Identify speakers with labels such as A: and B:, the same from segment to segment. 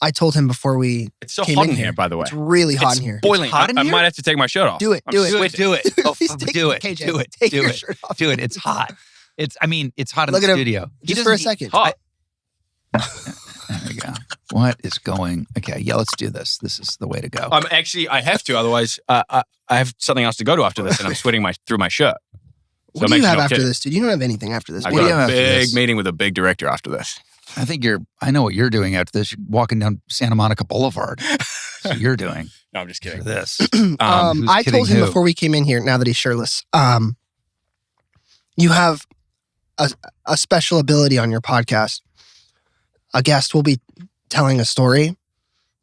A: I told him before we
B: It's so
A: came
B: hot
A: in
B: in here, by the way.
A: It's really hot
B: It's
A: in here.
B: boiling.
C: It's hot in
B: I
C: here?
B: might have to take my shirt off.
A: Do it.
B: I'm
A: Do it.
B: sweating.
C: Do it. Oh,
A: He's taking-
C: do it.
A: KJ,
C: Do it.
A: take
C: Do
A: your
C: it.
A: shirt off.
C: Do it. It's hot. It's hot in
A: Look
C: the
A: at him.
C: studio.
A: Just for a second.
B: Hot.
C: There we go. What is going? Okay, yeah, let's do this. This is the way to go.
B: Actually, I have to. Otherwise, I have something else to go to after this, and I'm sweating through my shirt. So
A: What
B: it
A: do you
B: makes
A: have
B: no
A: after
B: kidding.
A: this, dude? You don't have anything after this.
B: I
C: What do you
B: got
C: have
B: a
C: after
B: big
C: this?
B: meeting with a big director after this.
C: I know what you're doing after this. You're walking down Santa Monica Boulevard. That's what you're doing
B: No, I'm just
C: for
B: kidding.
C: this.
A: I
C: Who's kidding
A: told him
C: who?
A: before we came in here, now that he's shirtless, you have a special ability on your podcast. A guest will be telling a story.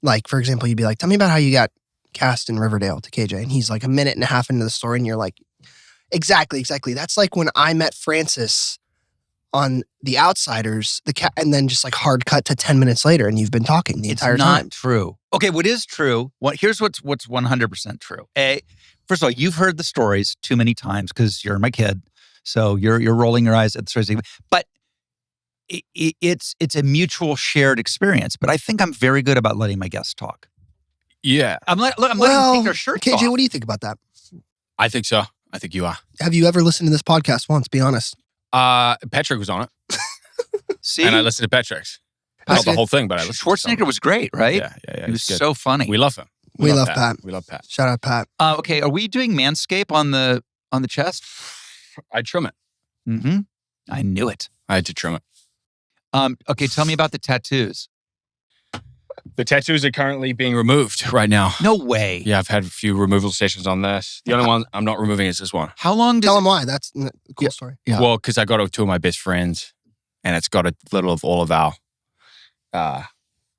A: Like, for example, you'd be like, tell me about how you got cast in Riverdale to KJ. And he's like a minute and a half into the story, and you're like, exactly. That's like when I met Francis on The Outsiders, and then just like hard cut to 10 minutes later, and you've been talking the entire
C: It's not
A: time.
C: true. Okay, what is true? Here's what's 100% true. First of all, you've heard the stories too many times because you're my kid, so you're rolling your eyes at the stories. But it's a mutual shared experience. But I think I'm very good about letting my guests talk.
B: Yeah,
C: I'm letting them take their shirts off.
A: KJ, what do you think about that?
B: I think so. I think you are.
A: Have you ever listened to this podcast once? Be honest.
B: Patrick was on it,
C: See,
B: and I listened to Patrick's. Not the whole thing, but I listened. to some.
C: Schwarzenegger was great, right?
B: Yeah.
C: He was
B: good.
C: so funny.
B: We love him.
A: We love Pat.
B: We love Pat.
A: Shout out, Pat.
C: Okay, are we doing Manscape on the chest?
B: I trim it.
C: Mm-hmm. I knew it.
B: I had to trim it.
C: Okay, tell me about the tattoos.
B: The tattoos are currently being removed right now.
C: No way.
B: Yeah, I've had a few removal sessions on this. The only one I'm not removing is this one.
C: How long does
A: Tell him why. That's a cool story.
C: Yeah.
B: Well, because I got it with two of my best friends, and it's got a little of all of our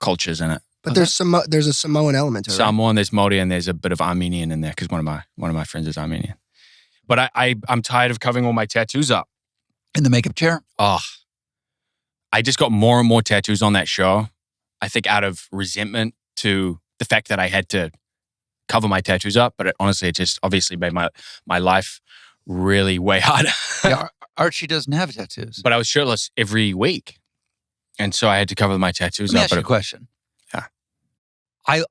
B: cultures in it.
A: But there's a Samoan element to it. Right?
B: Samoan, there's Māori, and there's a bit of Armenian in there because one of my friends is Armenian. But I'm tired of covering all my tattoos up.
C: in the makeup chair?
B: Oh, I just got more and more tattoos on that show. I think out of resentment to the fact that I had to cover my tattoos up, but honestly, it just obviously made my life really way harder.
C: Yeah, Archie doesn't have tattoos.
B: But I was shirtless every week, and so I had to cover my tattoos
C: Let me
B: up.
C: ask you a question.
B: Yeah.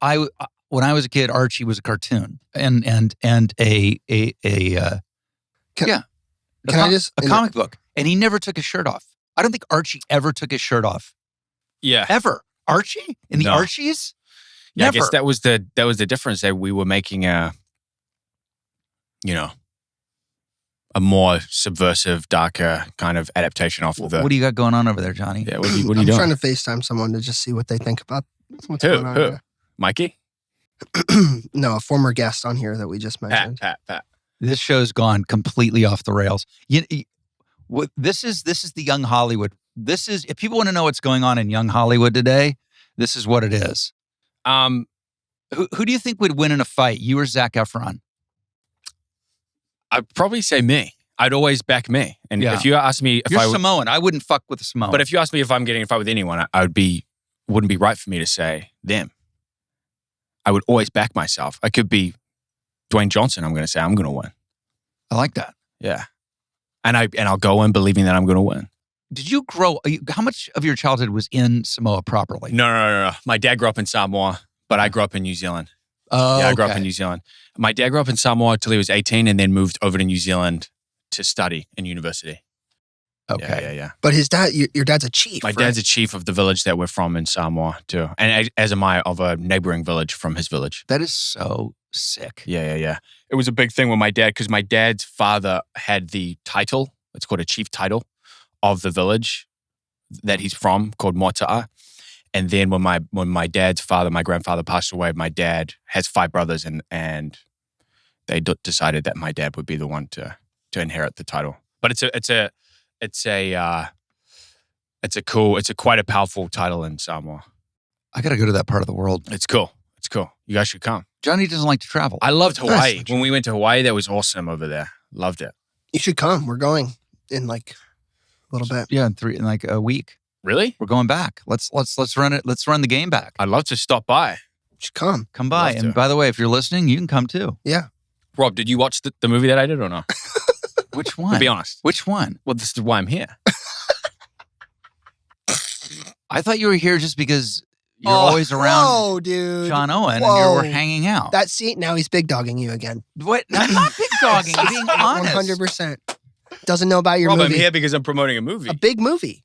C: I when I was a kid, Archie was a cartoon and a comic book, and he never took his shirt off. I don't think Archie ever took his shirt off.
B: Yeah.
C: Ever. Archie? In the
B: No.
C: Archies?
B: Yeah,
C: Never.
B: I guess that was the difference, that we were making a more subversive, darker kind of adaptation off of the.
C: What do you got going on over there, Johnny?
B: Yeah, what are you
A: I'm
B: doing?
A: trying to FaceTime someone to just see what they think about what's
B: Who?
A: going on.
B: Who?
A: here.
B: Mikey?
A: No, a former guest on here that we just mentioned.
B: Pat.
C: This show's gone completely off the rails. This is the young Hollywood. This is, if people want to know what's going on in young Hollywood today, this is what it is. Who do you think would win in a fight, you or Zac Efron?
B: I'd probably say me. I'd always back me. And
C: Yeah.
B: if you ask me if
C: You're
B: I would,
C: Samoan. I wouldn't fuck with a Samoan.
B: but if you ask me if I'm getting in a fight with anyone, wouldn't be right for me to say them. I would always back myself. I could be Dwayne Johnson. I'm going to say I'm going to win.
C: I like that.
B: Yeah. And I'll go in believing that I'm going to win.
C: Did you grow? How much of your childhood was in Samoa properly?
B: No. My dad grew up in Samoa, but I grew up in New Zealand.
C: Oh,
B: Yeah, I grew up in New Zealand. My dad grew up in Samoa till he was 18 and then moved over to New Zealand to study in university.
C: Okay.
B: Yeah.
A: But his dad, your dad's a chief.
B: My dad's a chief of the village that we're from in Samoa too. And as am I of a neighboring village from his village.
C: That is so sick.
B: Yeah. It was a big thing with my dad because my dad's father had the title, it's called a chief title, of the village that he's from, called matai. And then when my dad's father, my grandfather, passed away, my dad has 5 brothers, and they decided that my dad would be the one to inherit the title. But it's quite a powerful title in Samoa.
C: I got to go to that part of the world.
B: It's cool. You guys should come.
C: Johnny doesn't like to travel.
B: I loved Hawaii.
A: Nice.
B: When we went to Hawaii, that was awesome over there. Loved it.
A: You should come. We're going in like a little bit.
C: Yeah, in like a week.
B: Really?
C: We're going back. Let's run it. Let's run the game back.
B: I'd love to stop by.
A: You should come.
C: Come by.
B: Love
C: And
B: to.
C: by the way, if you're listening, you can come too.
A: Yeah.
B: Rob, did you watch the movie that I did or not?
C: Which one?
B: To be honest.
C: Which one?
B: Well, this is why I'm here.
C: I thought you were here just because you're always around
A: dude.
C: John Owen,
A: Whoa.
C: and you were hanging out.
A: That scene, now he's big dogging you again.
C: What? I'm not big dogging. I'm being honest.
A: 100%. Doesn't know about your
B: Rob,
A: movie.
B: I'm here because I'm promoting a movie.
A: A big movie.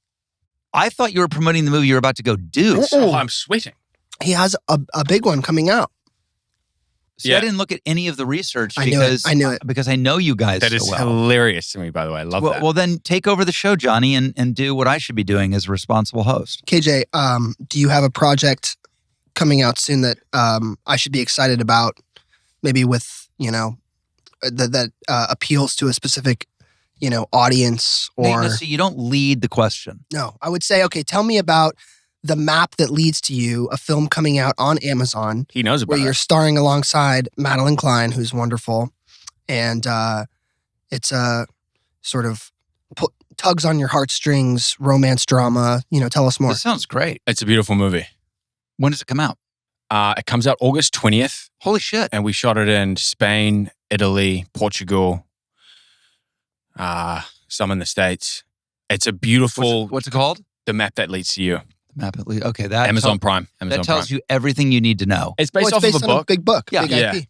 C: I thought you were promoting the movie you were about to go do.
B: Oh, I'm sweating.
A: He has a big one coming out.
C: See, I didn't look at any of the research
A: I knew it.
C: because I know you guys
B: That is
C: so well.
B: hilarious to me, by the way. I love that.
C: Well, then take over the show, Johnny, and do what I should be doing as a responsible host.
A: KJ, do you have a project coming out soon that I should be excited about? Maybe with, that appeals to a specific, audience or...
C: No, so you don't lead the question.
A: No, I would say, okay, tell me about the map that leads to you, a film coming out on Amazon.
B: He knows about
A: where you're starring alongside Madeline Klein, who's wonderful. And it's a sort of tugs on your heartstrings, romance drama. Tell us more.
C: This sounds great.
B: It's a beautiful movie.
C: When does it come out?
B: It comes out August 20th.
C: Holy shit.
B: And we shot it in Spain, Italy, Portugal, some in the States. It's a beautiful...
C: What's it called?
B: The Map That Leads to You.
C: Map at least. Okay, that
B: Amazon Prime.
C: That tells you everything you need to know.
B: It's based off of a
A: on
B: book.
A: A big book.
C: Yeah.
A: Big IP.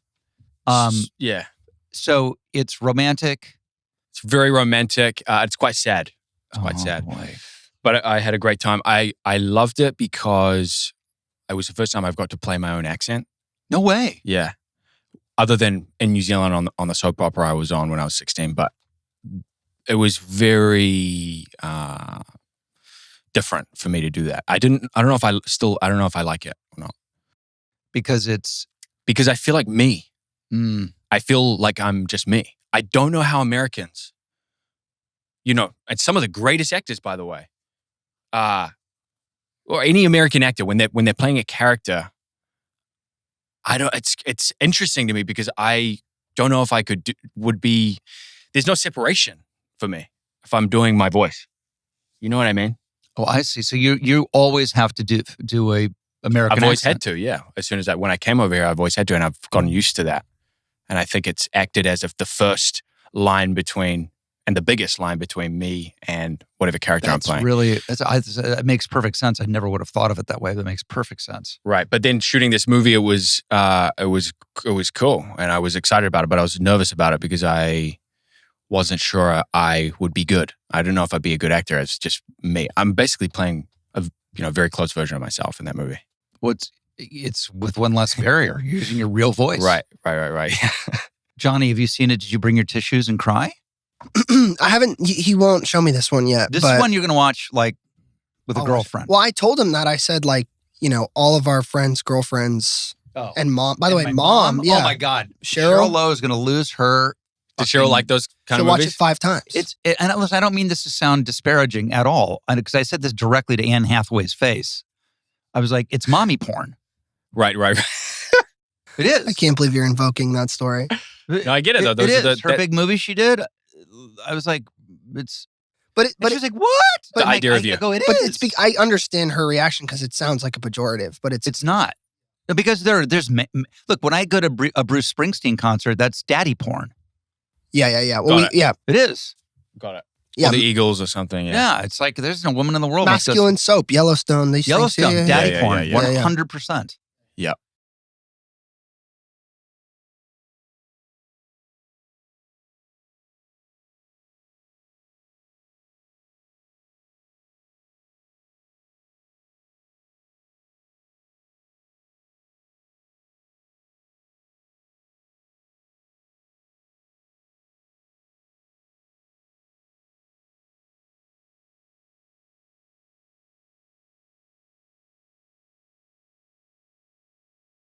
B: Yeah.
C: So it's romantic.
B: It's very romantic. It's quite sad. It's quite sad.
C: Boy.
B: But I had a great time. I loved it because it was the first time I've got to play my own accent.
C: No way.
B: Yeah. Other than in New Zealand on the soap opera I was on when I was 16. But it was very... different for me to do that. I don't know if I like it or not.
C: Because
B: I feel like me. I feel like I'm just me. I don't know how Americans, and some of the greatest actors, by the way, or any American actor, when they're playing a character, it's interesting to me because I don't know if I there's no separation for me if I'm doing my voice. You know what I mean?
C: Oh, I see. So you always have to do a American
B: I've always
C: accent.
B: had to, yeah. As soon as when I came over here, I've always had to, and I've gotten used to that. And I think it's acted as if the first line between and the biggest line between me and whatever character I'm playing.
C: It makes perfect sense. I never would have thought of it that way. That makes perfect sense.
B: Right, but then shooting this movie, it was cool, and I was excited about it, but I was nervous about it because I wasn't sure I would be good. I don't know if I'd be a good actor. It's just me. I'm basically playing a very close version of myself in that movie.
C: It's with one less barrier. You're using your real voice.
B: Right.
C: Johnny, have you seen it? Did you bring your tissues and cry?
A: I haven't. He won't show me this one yet.
C: This is one you're going to watch with a girlfriend.
A: Well, I told him that. I said all of our friends' girlfriends and mom. By the way, mom. Yeah.
C: Oh my God.
A: Cheryl
C: Lowe is going to lose her.
B: Does Cheryl like those kind of movies?
A: She'll watch it 5 times.
C: And listen, I don't mean this to sound disparaging at all, because I said this directly to Anne Hathaway's face. I was like, it's mommy porn.
B: Right.
C: It is.
A: I can't believe you're invoking that story.
B: No, I get it though.
C: It is. Her big movie she did. I was like, it's. But she was like, what?
B: The idea of you.
A: I understand her reaction because it sounds like a pejorative, but it's
C: not. Because there's look, when I go to a Bruce Springsteen concert, that's daddy porn.
A: Yeah. Well,
B: it
C: is.
B: Got it.
A: Yeah.
B: Or the Eagles or something.
C: Yeah, it's like there's no woman in the world.
A: Masculine soap, Yellowstone.
C: Yellowstone, daddy porn, 100%.
B: Yeah.